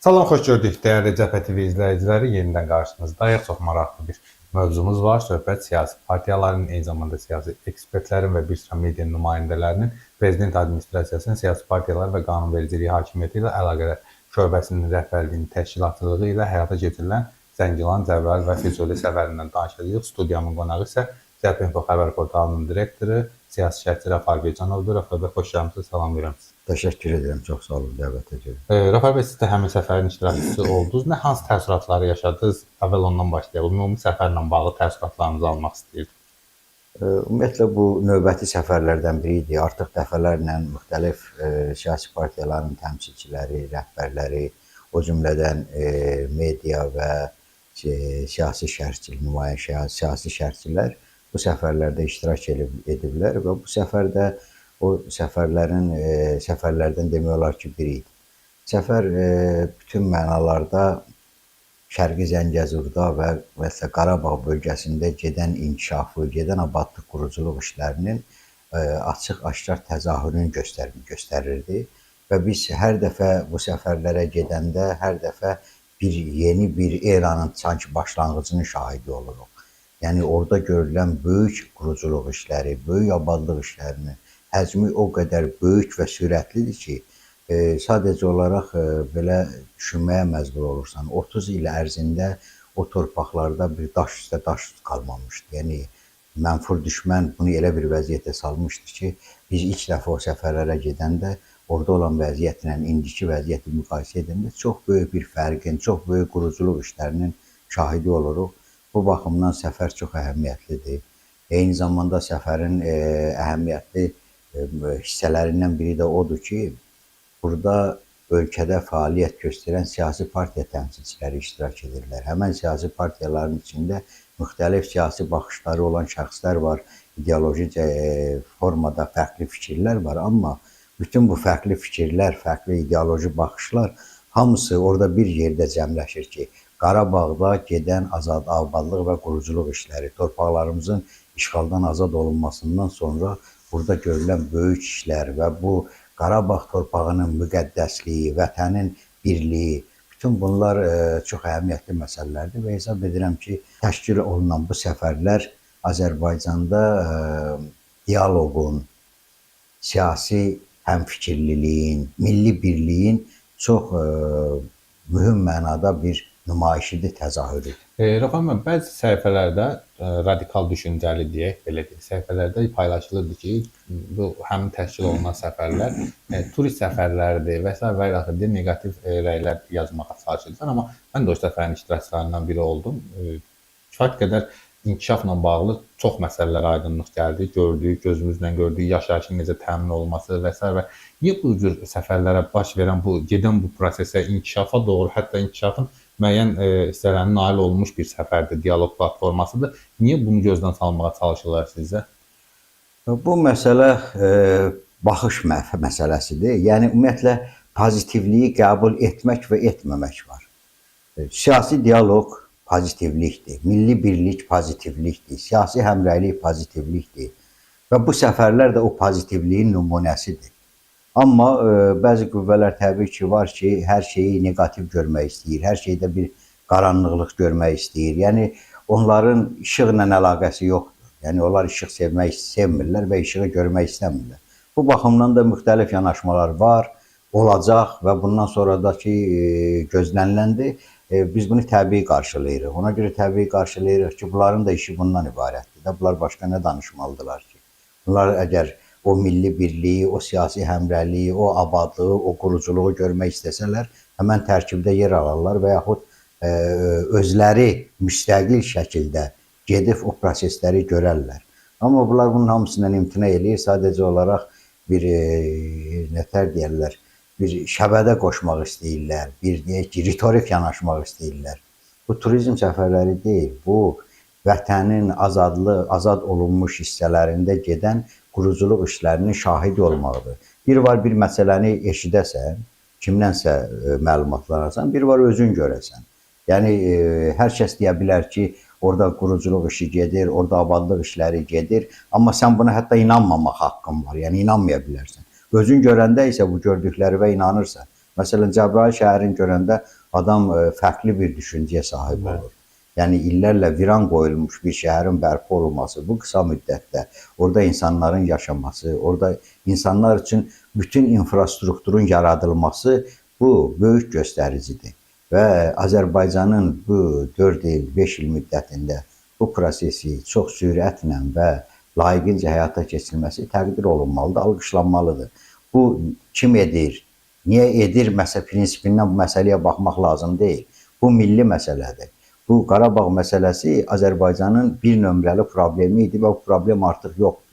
Salam, xoş gördük dəyərli Cəbhə TV izləyiciləri. Yenidən qarşınızdayıq. Çox maraqlı bir mövzumuz var. Söhbət siyasi partiyaların, eyni zamanda siyasi ekspertlərin və bir sıra media nümayəndələrinin Prezident Administrasiyasının siyasi partiyalar və qanunvericiliyi hakimiyyəti ilə əlaqədar şöbəsinin rəhbərliyinin təşkilatçılığı ilə həyata keçirilən Zəngilan, Cəbrayıl və Füzuli səfərindən danışacağıq. Studiyanın qonağı isə Cəbhə Info xəbər portalının direktoru, siyasi şərhçi Rəfal Beycanovdur. Rəfal bəy, xoş gəlmisiniz, salamlayıram sizi. Təşəkkür edirəm, çox sağ olun dəvətə görə. Rəfal bəy, siz də həmin səfərin iştirakçısı oldunuz. Nə hansı təəssüratları yaşadınız? Əvvəl ondan başlayaq. Ümumi səfərlə bağlı təəssüratlarınızı almaq istəyirdim. Ümumiyyətlə bu növbəti səfərlərdən biri idi. Artıq dəfələrlə müxtəlif siyasi partiyaların təmsilçiləri, rəhbərləri, o cümlədən media və siyasi şərhçi, nümayəndə siyasi şərhçilər bu səfərlərdə iştirak ediblər və bu səfərdə o səfərlərdən demək olar ki, biri idi. Səfər bütün mənalarda Şərqi Zəngəzurda və Qarabağ bölgəsində gedən inkişafı, gedən abadlıq quruculuq işlərinin açıq-aşkar təzahürünü göstərirdi və biz hər dəfə bu səfərlərə gedəndə hər dəfə yeni bir eranın sanki başlanğıcının şahidi oluruq. Yəni orada görülən böyük quruculuq işləri, böyük abadlıq işlərinin həcmi o qədər böyük və sürətlidir ki, sadəcə olaraq belə düşünməyə məcbur olursan. 30 il ərzində o torpaqlarda bir daş üstə daş qalmamışdı. Yəni mənfur düşmən bunu elə bir vəziyyətə salmışdı ki, biz ilk dəfə o səfərlərə gedəndə orada olan vəziyyətlə indiki vəziyyəti müqayisə edəndə çox böyük bir fərqin, çox böyük quruculuq işlərinin şahidi oluruq. Bu baxımdan səfər çox əhəmiyyətlidir. Eyni zamanda səfərin əhəmiyyətli hissələrindən biri də odur ki, burada ölkədə fəaliyyət göstərən siyasi partiya təmsilçiləri iştirak edirlər. Həmən siyasi partiyaların içində müxtəlif siyasi baxışları olan şəxslər var, ideoloji formada fərqli fikirlər var, amma bütün bu fərqli fikirlər, fərqli ideoloji baxışlar hamısı orada bir yerdə cəmləşir ki, Qarabağda gedən abadlıq və quruculuq işləri, torpaqlarımızın işğaldan azad olunmasından sonra burada görülən böyük işlər və bu Qarabağ torpağının müqəddəsliyi, vətənin birliyi, bütün bunlar çox əhəmiyyətli məsələlərdir və hesab edirəm ki, təşkil olunan bu səfərlər Azərbaycanda dialoqun, siyasi həmfikirliliyin, milli birliyin çox mühüm mənada bir nümayişidir, təzahürüdür. Rəfal bəy, bəzi səhifələrdə radikal düşüncəli deyək, belə deyək, səhifələrdə paylaşılırdı ki, bu həmin təşkil olunan səfərlər turist səfərləridir və s. və axırda negativ rəylər yazmağa çalışırlar. Amma mən də o səfərin iştirakçılarından biri oldum. Kifayət qədər inkişafla bağlı çox məsələlərə aydınlıq gəldi, gördük, gözümüzlə gördük, yaşayışın necə təmin olunması və s. və niyə bu cür səfərlərə baş verən gedən bu prosesə, inkişafa doğru, hətta inkişafın müəyyən hissələrinin nail olmuş bir səfərdir, dialoq platformasıdır. Niyə bunu gözdən salmağa çalışırlar sizcə? Bu məsələ baxış məsələsidir. Yəni, ümumiyyətlə, pozitivliyi qəbul etmək və etməmək var. Siyasi dialoq pozitivlikdir, milli birlik pozitivlikdir, siyasi həmrəylik pozitivlikdir və bu səfərlər də o pozitivliyin nümunəsidir. Amma bəzi qüvvələr təbii ki, var ki, hər şeyi negativ görmək istəyir, hər şeydə bir qaranlıqlıq görmək istəyir. Yəni, onların işıqla əlaqəsi yoxdur. Yəni, onlar işıq sevmirlər və işığı görmək istəmirlər. Bu baxımdan da müxtəlif yanaşmalar var, olacaq və bundan sonradakı gözləniləndir. Biz bunu təbii qarşılayırıq. Ona görə təbii qarşılayırıq ki, bunların da işi bundan ibarətdir. Bunlar başqa nə danışmalıdırlar ki? Bunlar əgər o milli birliyi, o siyasi həmrəyliyi, o abadlığı, o quruculuğu görmək istəsələr, həmən tərkibdə yer alırlar və yaxud özləri müstəqil şəkildə gedib o prosesləri görərlər. Amma bunlar bunun hamısından imtina edir, sadəcə olaraq bir, nətər deyərlər, bir şəbədə qoşmaq istəyirlər, bir deyək ki, ritorik yanaşmaq istəyirlər. Bu turizm səfərləri deyil, bu vətənin azad olunmuş hissələrində gedən quruculuq işlərinin şahidi olmaqdır. Bir var bir məsələni eşidəsən, kimdənsə məlumatlar alsan, bir var özün görəsən. Yəni, hər kəs deyə bilər ki, orada quruculuq işi gedir, orada abadlıq işləri gedir, amma sən buna hətta inanmamaq haqqın var, yəni inanmaya bilərsən. Özün görəndə isə bu gördüklərinə inanırsan. Məsələn, Cəbrayıl şəhərini görəndə adam fərqli bir düşüncəyə sahib olur. Yəni illərlə viran qoyulmuş bir şəhərin bərpa olunması, bu qısa müddətdə orada insanların yaşaması, orada insanlar üçün bütün infrastrukturun yaradılması bu böyük göstəricidir. Və Azərbaycanın bu 4 il, 5 il müddətində bu prosesi çox sürətlə və layiqincə həyata keçirilməsi təqdir olunmalıdır, alqışlanmalıdır. Bu kim edir, niyə edir prinsipindən bu məsələyə baxmaq lazım deyil. Bu milli məsələdir. Bu Qarabağ məsələsi Azərbaycanın bir nömrəli problemi idi və bu problem artıq yoxdur.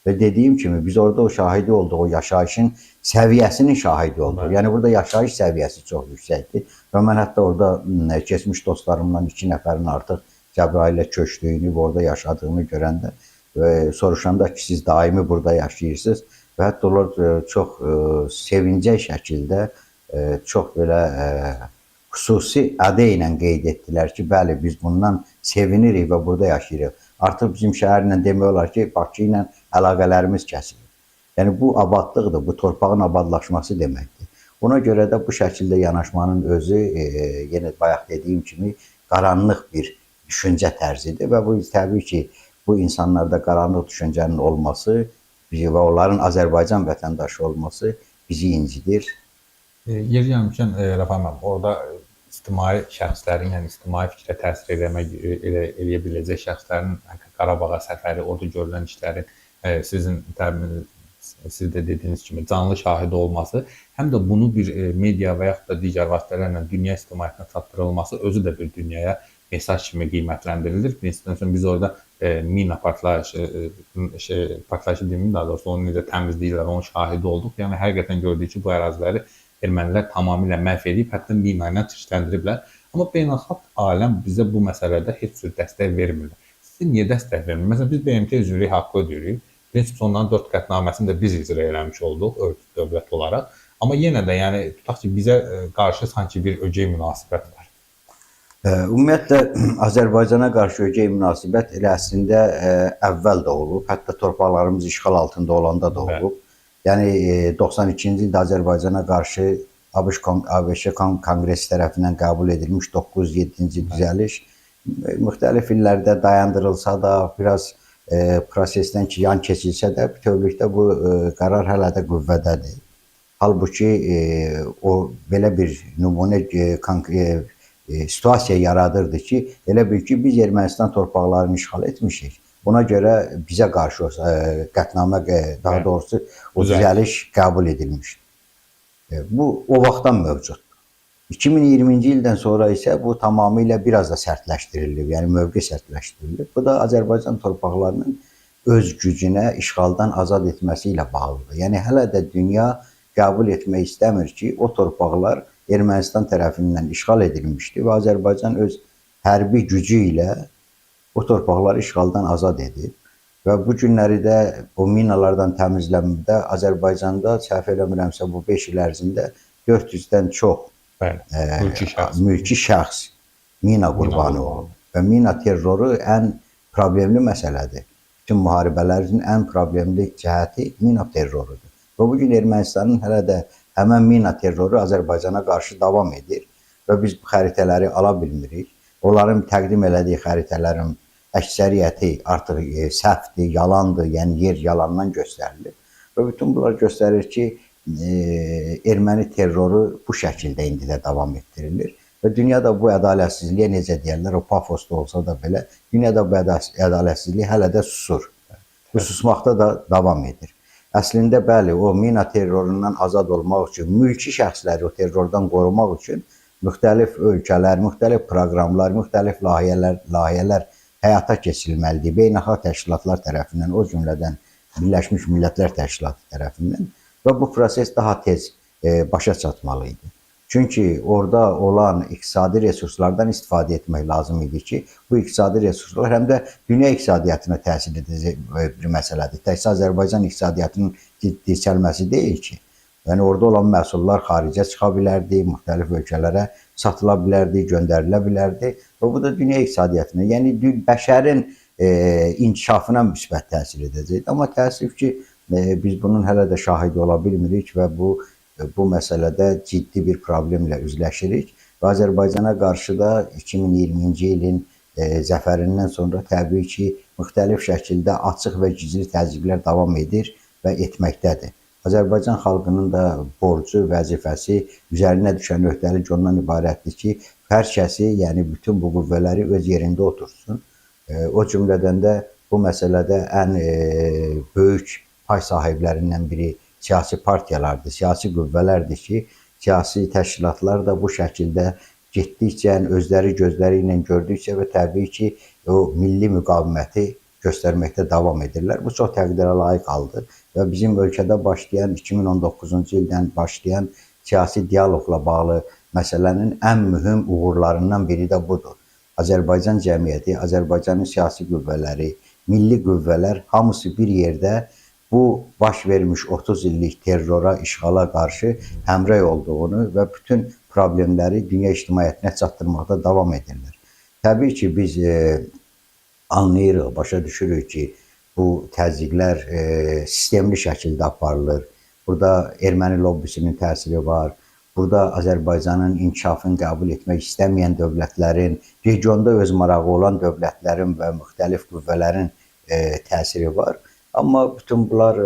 Və dediyim kimi biz orada o şahidi olduq, o yaşayışın səviyyəsinin şahidi olduq. Yəni burada yaşayış səviyyəsi çox yüksəkdir. Və mən hətta orada keçmiş dostlarımdan 2 nəfərin artıq Cəbrailə köçdüyünü, orada yaşadığını görəndə və soruşanda ki, siz daimi burada yaşayırsınız və hətta onlar çox sevincək şəkildə, çox belə xüsusi ədə ilə qeyd etdilər ki, bəli, biz bundan sevinirik və burada yaşayırıq. Artıq bizim şəhərlə demək olar ki, Bakı ilə əlaqələrimiz kəsilir. Yəni, bu abadlıqdır, bu torpağın abadlaşması deməkdir. Ona görə də bu şəkildə yanaşmanın özü, yenə bayaq dediyim kimi, qaranlıq bir düşüncə tərzidir və bu, təbii ki, bu insanlarda qaranlıq düşüncənin olması və onların Azərbaycan vətəndaşı olması bizi incidir. Yer gəlmişkən, Rəfah müəllim, orada ictimai şəxslərin, yəni ictimai fikrə təsir eləyə biləcək şəxslərin Qarabağa səfəri, orada görülən işlərin siz də dediyiniz kimi canlı şahidi olması, həm də bunu bir media və yaxud da digər vasitələrlə dünya ictimaiyyətinə çatdırılması özü də bir dünyaya mesaj kimi qiymətləndirilir. Birincisindən biz orada mina partlayışı deməyim, daha doğrusu onu necə təmizləyirlər, onun şahidi olduq. Yəni həqiqətən gördük ki, bu əraziləri ermənilər tamamilə məhv edib, hətta mina ilə çirkləndiriblər. Amma beynəlxalq aləm bizə bu məsələdə heç cür dəstək vermirlər. Siz niyə dəstək vermir? Məsələn, biz BMT üzvlüyü haqqı ödəyirik. Prinsip sonların 4 qətnaməsini də biz icra eləmiş olduq örgüt dövlət olaraq. Amma yenə də, yəni tutaq ki, bizə qarşı sanki bir ögey münasibət var. Ümumiyyətlə, Azərbaycana qarşı ögey münasibət elə əslində əvvəl də olub, hətta torpaqlarımız işğal altında olanda da olub. Yəni 92-ci ildə Azərbaycana qarşı ABŞ Konqresi tərəfindən qəbul edilmiş 907-ci düzəliş müxtəlif illərdə dayandırılsa da, biraz prosesdən ki, yan keçilsə də, bütövlükdə bu qərar hələ də qüvvədədir. Halbuki o belə bir nümunə situasiya yaradırdı ki, elə bil ki, biz Ermənistan torpaqlarını işğal etmişik. Buna görə bizə qarşı qətnamə, daha doğrusu o düzəliş qəbul edilmişdir. Bu, o vaxtdan mövcuddur. 2020-ci ildən sonra isə bu tamamilə biraz da sərtləşdirilib, yəni mövqe sərtləşdirilib. Bu da Azərbaycan torpaqlarının öz gücünə işğaldan azad etməsi ilə bağlıdır. Yəni hələ də dünya qəbul etmək istəmir ki, o torpaqlar Ermənistan tərəfindən işğal edilmişdi və Azərbaycan öz hərbi gücü ilə o torpaqları işğaldan azad edib və bu günləri də o minalardan təmizlənmədə Azərbaycanda, səhv eləmirəmsə, bu 5 il ərzində 400-dən çox mülki şəxs mina qurbanı olub. Və mina terroru ən problemli məsələdir. Bütün müharibələrin ən problemli cəhəti mina terrorudur. Və bugün Ermənistanın hələ də həmən mina terroru Azərbaycana qarşı davam edir və biz bu xəritələri ala bilmirik. Onların təqdim elədiyi xəritələrin əksəriyyəti artıq səhvdir, yalandır, yəni yer yalandan göstərilir. Və bütün bunlar göstərir ki, erməni terroru bu şəkildə indi də davam etdirilir. Və dünyada bu ədalətsizliyə necə deyərlər, o pafosda olsa da belə, dünyada bu ədalətsizlik hələ də susur. Bu susmaqda da davam edir. Əslində, bəli, o mina terrorundan azad olmaq üçün, mülki şəxsləri o terrordan qorumaq üçün müxtəlif ölkələr, müxtəlif proqramlar, müxtəlif layihələr həyata keçirilməlidir. Beynəlxalq təşkilatlar tərəfindən, o cümlədən Birləşmiş Millətlər Təşkilatı tərəfindən və bu proses daha tez başa çatmalı idi. Çünki orada olan iqtisadi resurslardan istifadə etmək lazım idi ki, bu iqtisadi resurslar həm də dünya iqtisadiyyatına təsir edəcək bir məsələdir. Təkcə Azərbaycan iqtisadiyyatının dirçəlməsi deyil ki, yəni orada olan məhsullar xaricə çıxa bilərdi, müxtəlif ölkələrə satıla bilərdi, göndərilə bilərdi və bu da dünya iqtisadiyyatına, yəni bəşərin inkişafına müsbət təsir edəcəkdir. Amma təəssüf ki, biz bunun hələ də şahidi ola bilmirik və bu məsələdə ciddi bir problemlə üzləşirik və Azərbaycana qarşı da 2020-ci ilin zəfərindən sonra təbii ki, müxtəlif şəkildə açıq və gizli təzyiqlər davam edir və etməkdədir. Azərbaycan xalqının da borcu, vəzifəsi, üzərinə düşən öhdəlik ondan ibarətdir ki, hər kəsi, yəni bütün bu qüvvələri öz yerində otursun. O cümlədən də bu məsələdə ən böyük pay sahiblərindən biri siyasi partiyalardır, siyasi qüvvələrdir ki, siyasi təşkilatlar da bu şəkildə getdikcə, özləri gözləri ilə gördükcə və təbii ki, o milli müqaviməti göstərməkdə davam edirlər. Bu çox təqdirə layiq haldır və bizim ölkədə başlayan 2019-cu ildən başlayan siyasi dialoqla bağlı məsələnin ən mühüm uğurlarından biri də budur. Azərbaycan cəmiyyəti, Azərbaycanın siyasi qüvvələri, milli qüvvələr hamısı bir yerdə bu baş vermiş 30 illik terrora, işğala qarşı həmrəy olduğunu və bütün problemləri dünya ictimaiyyətinə çatdırmaqda davam edirlər. Təbii ki, biz anlayırıq, başa düşürük ki, bu təzyiqlər sistemli şəkildə aparılır. Burada erməni lobbisinin təsiri var. Burada Azərbaycanın inkişafını qəbul etmək istəməyən dövlətlərin, regionda öz marağı olan dövlətlərin və müxtəlif qüvvələrin təsiri var. Amma bütün bunlar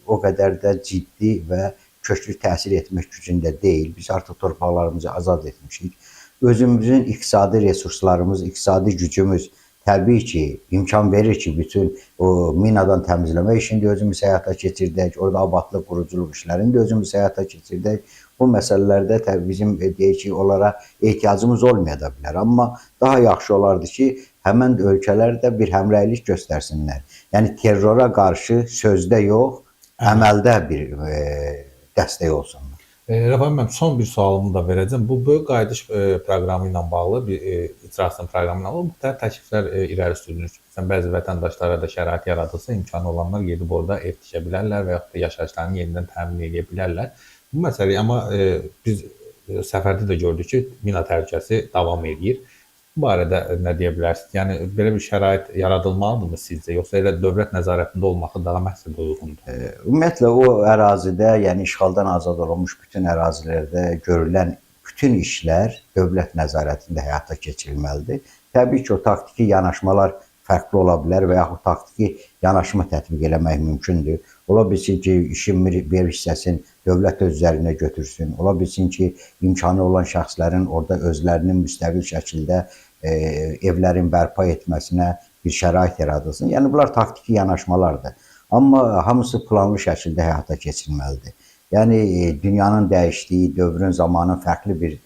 o qədər də ciddi və köklü təsir etmək gücündə deyil. Biz artıq torpaqlarımızı azad etmişik. Özümüzün iqtisadi resurslarımız, iqtisadi gücümüz təbii ki, imkan verir ki, bütün o minadan təmizləmə işini də özümüz həyata keçirdək, orada abadlıq, quruculuq işlərini də özümüz həyata keçirdək. Bu məsələlərdə təbii bizim deyək ki, onlara ehtiyacımız olmaya da bilər. Amma daha yaxşı olardı ki, həmən ölkələr də bir həmrəylik göstərsinlər. Yəni terrora qarşı sözdə yox, əməldə bir dəstək olsunlar. Rəfaim müəllim, son bir sualımı da verəcəm. Bu böyük qayıdış proqramı ilə bağlı, icrasının proqramı ilə bağlı müxtəlif təkliflər irəli sürülür. Məsələn, bəzi vətəndaşlara da şərait yaradılsa, imkanı olanlar gedib orada ev tikə bilərlər və yaxud da yaşayışlarını yenidən təmin edə bilərlər. Bu məsələyə amma biz səfərdə də gördük ki, mina təhlükəsi davam edir. Bu barədə nə deyə bilərsiniz? Yəni belə bir şərait yaradılmalıdırmı sizcə, yoxsa elə dövlət nəzarətində olması daha məqsədə uyğundur? Ümumiyyətlə o ərazidə, yəni işğaldan azad olunmuş bütün ərazilərdə görülən bütün işlər dövlət nəzarətində həyata keçirilməlidir. Təbii ki, o taktiki yanaşmalar fərqli ola bilər və yaxud taktiki yanaşma tətbiq eləmək mümkündür. Ola bilsin ki, işin bir hissəsini dövlət öz üzərinə götürsün. Ola bilsin ki, imkanı olan şəxslərin orada özlərinin müstəqil şəkildə evlərin bərpa etməsinə bir şərait yaradılsın. Yəni, bunlar taktiki yanaşmalardır. Amma hamısı planlı şəkildə həyata keçirilməlidir. Yəni, dünyanın dəyişdiyi, dövrün, zamanın fərqli bir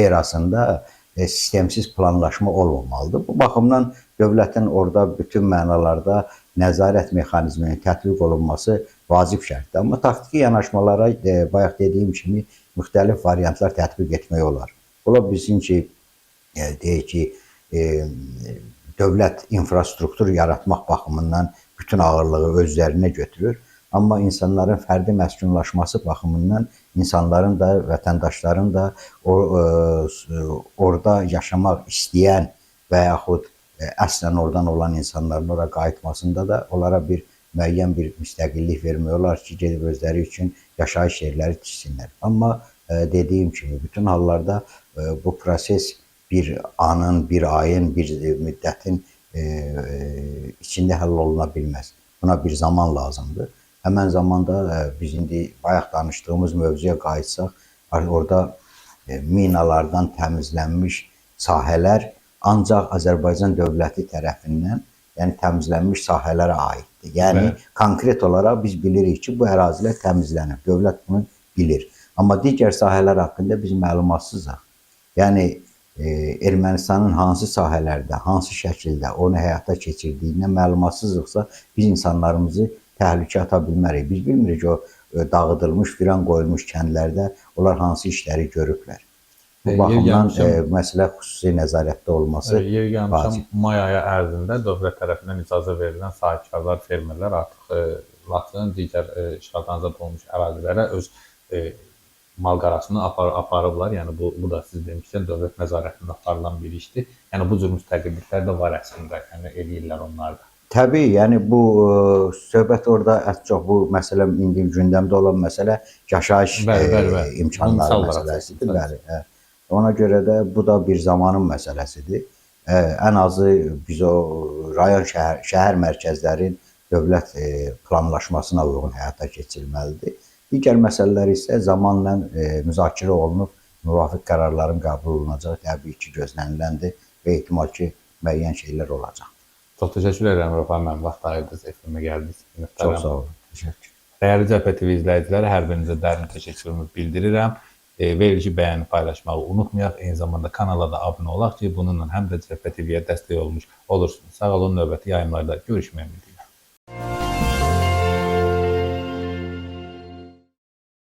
erasında sistemsiz planlaşma olmamalıdır. Bu baxımdan dövlətin orada bütün mənalarda nəzarət mexanizminin tətbiq olunması vacib şərtdir. Amma taktiki yanaşmalara, bayaq dediyim kimi, müxtəlif variantlar tətbiq etmək olar. Ola bilsin ki, deyək ki, dövlət infrastruktur yaratmaq baxımından bütün ağırlığı öz üzərinə götürür. Amma insanların fərdi məskunlaşması baxımından insanların da, vətəndaşların da orada yaşamaq istəyən və yaxud əslən oradan olan insanların ora qayıtmasında da onlara bir müəyyən bir müstəqillik vermək olar ki, gedib özləri üçün yaşayış yerləri tiksinlər. Amma dediyim kimi, bütün hallarda bu proses bir anın, bir ayın, bir müddətin içində həll oluna bilməz. Buna bir zaman lazımdır. Həmən zamanda biz indi bayaq danışdığımız mövzuya qayıtsaq, orada minalardan təmizlənmiş sahələr ancaq Azərbaycan dövləti tərəfindən, yəni təmizlənmiş sahələrə aiddir. Yəni, konkret olaraq biz bilirik ki, bu ərazilər təmizlənir. Dövlət bunu bilir. Amma digər sahələr haqqında biz məlumatsızıq. Yəni, Ermənistanın hansı sahələrdə, hansı şəkildə onu həyata keçirdiyindən məlumatsızlıqsa, biz insanlarımızı təhlükə ata bilmərik. Biz bilmirik ki, o dağıdılmış, viran qoyulmuş kəndlərdə onlar hansı işləri görüblər. Bu baxımdan məsələ xüsusi nəzarətdə olması vacib. May ayı ərzində dövlət tərəfindən icazə verilən sahibkarlar, fermerlər artıq Laçın, digər işğaldan azad olunmuş ərazilərə öz mal-qarasını aparıblar. Yəni, bu da siz demişkən dövlət nəzarətində aparılan bir işdir. Yəni, bu cür müstəqilliklər də var əslində, yəni eləyirlər onlar da. Təbii, yəni bu söhbət orada çox bu məsələ indi gündəmdə olan məsələ yaşayış Bəli, bəli, bəli. Bunu imkanları misal olaraq məsələsidir. çəkdim Bəli, hə. Ona görə də bu da bir zamanın məsələsidir. Ən azı biz o rayon şəhər mərkəzlərin dövlət planlaşmasına uyğun həyata keçirilməlidir. Digər məsələlər isə zamanla müzakirə olunub müvafiq qərarların qəbul olunacağı təbii ki, gözləniləndir və ehtimal ki, müəyyən şeylər olacaq. Çox təşəkkür edirəm Rəfah müəllim, vaxt ayırdınız, efirə gəldiniz. Çox sağ olun. Təşəkkür. Dəyərli Cəbhə TV izləyiciləri, hər birinizə dərin təşəkkürümü bildirirəm. Verilici bəyəni paylaşmağı unutmayaq. Eyni zamanda kanala da abunə olaq ki, bununla həm də Cəbhə TV-yə dəstək olmuş olursunuz. Sağ olun, növbəti yayımlarda görüşmək ümidi.